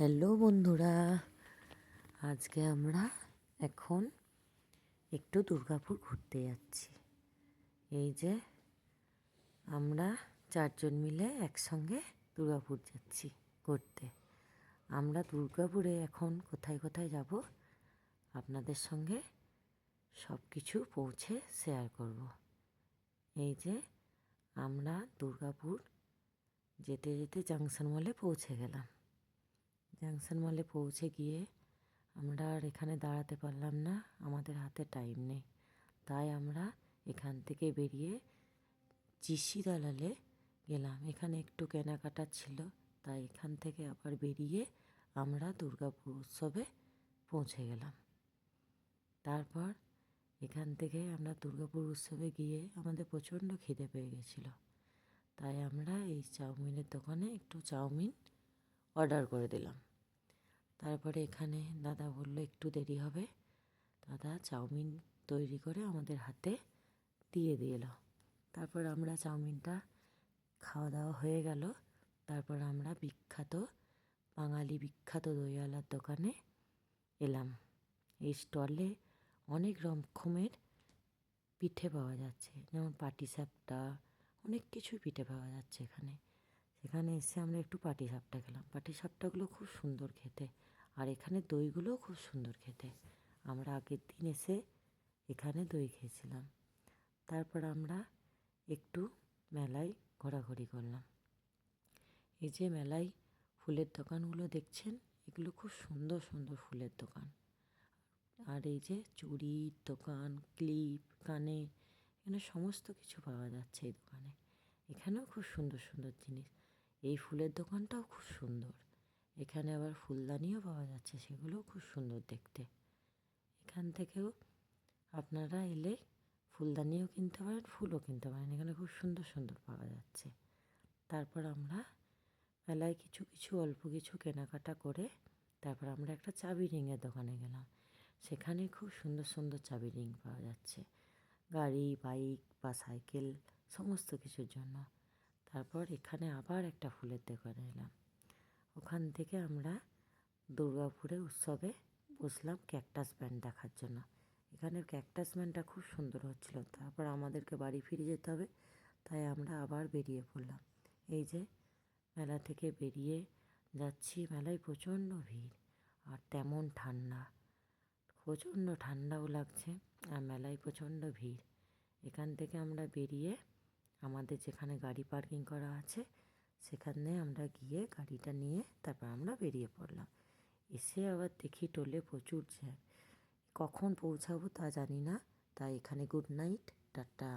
Hello বন্ধুরা, আজকে আমরা এখন একটু দুর্গাপুর ঘুরতে যাচ্ছি। এই যে আমরা 4জন মিলে একসঙ্গে দুর্গাপুর যাচ্ছি ঘুরতে। আমরা দুর্গাপুরে এখন কোথায় কোথায় যাব আপনাদের সঙ্গে সব কিছু পৌঁছে শেয়ার করব। এই যে আমরা দুর্গাপুর যেতে যেতে জাংশন মলে পৌঁছে গেলাম। জাংশন মলে পৌঁছে গিয়ে আমরা আর এখানে দাঁড়াতে পারলাম না, আমাদের হাতে টাইম নেই। তাই আমরা এখান থেকে বেরিয়ে জিসি দালালে গেলাম। এখানে একটু কেনাকাটা ছিল, তাই এখান থেকে আবার বেরিয়ে আমরা দুর্গাপুর উৎসবে পৌঁছে গেলাম। তারপর এখান থেকে আমরা দুর্গাপুর উৎসবে গিয়ে আমাদের প্রচণ্ড খিদে পেয়ে গেছিলো, তাই আমরা এই চাউমিনের দোকানে একটু চাউমিন অর্ডার করে দিলাম। তারপরে এখানে দাদা বলল একটু দেরি হবে, দাদা চাউমিন তৈরি করে আমাদের হাতে দিয়ে দিল। তারপর আমরা চাউমিনটা খাওয়া দাওয়া হয়ে গেল। তারপর আমরা বাঙালি বিখ্যাত দইওয়ালার দোকানে এলাম। এই স্টলে অনেক রকমের পিঠে পাওয়া যাচ্ছে, যেমন পাটিসাপটা, অনেক কিছুই পিঠে পাওয়া যাচ্ছে এখানে। সেখানে এসে আমরা একটু পাটিসাপটা খেলাম। পাটিসাপটাগুলো খুব সুন্দর খেতে, আর এখানে দইগুলোও খুব সুন্দর খেতে। আমরা আগের দিন এসে এখানে দই খেয়েছিলাম। তারপর আমরা একটু মেলায় ঘোরাঘুরি করলাম। এই যে মেলায় ফুলের দোকানগুলো দেখছেন, এগুলো খুব সুন্দর সুন্দর ফুলের দোকান। আর এই যে চুড়ির দোকান, ক্লিপ, কানের, এখানে সমস্ত কিছু পাওয়া যাচ্ছে এই দোকানে। এখানেও খুব সুন্দর সুন্দর জিনিস। এই ফুলের দোকানটাও খুব সুন্দর। এখানে আবার ফুলদানিও পাওয়া যাচ্ছে, সেগুলোও খুব সুন্দর দেখতে। এখান থেকেও আপনারা এলে ফুলদানিও কিনতে পারেন, ফুলও কিনতে পারেন। এখানে খুব সুন্দর সুন্দর পাওয়া যাচ্ছে। তারপর আমরা মেলায় কিছু অল্প কিছু কেনাকাটা করে তারপর আমরা একটা চাবি রিংয়ের দোকানে গেলাম। সেখানে খুব সুন্দর সুন্দর চাবি রিং পাওয়া যাচ্ছে, গাড়ি, বাইক বা সাইকেল, সমস্ত কিছুর জন্য। তারপর এখানে আবার একটা ফুলের দোকানে এলাম। ওখান থেকে আমরা দুর্গাপুরে উৎসবে বসলাম ক্যাকটাস ব্যান্ড দেখার জন্য। এখানে ক্যাকটাস ব্যান্ডটা খুব সুন্দর হচ্ছিল। তারপর আমাদেরকে বাড়ি ফিরে যেতে হবে, তাই আমরা আবার বেরিয়ে পড়লাম। এই যে মেলা থেকে বেরিয়ে যাচ্ছি, মেলায় প্রচণ্ড ভিড় আর তেমন ঠান্ডা, প্রচণ্ড ঠান্ডাও লাগছে, আর মেলায় প্রচণ্ড ভিড়। এখান থেকে আমরা বেরিয়ে আমাদের যেখানে গাড়ি পার্কিং করা আছে সেখানে আমরা গিয়ে গাড়িটা নিয়ে তারপর আমরা বেরিয়ে পড়লাম। এসে আবার দেখি টোলে প্রচুর জ্যাম। কখন পৌঁছাবো তা জানি না, তাই এখানে গুড নাইট, টাটা।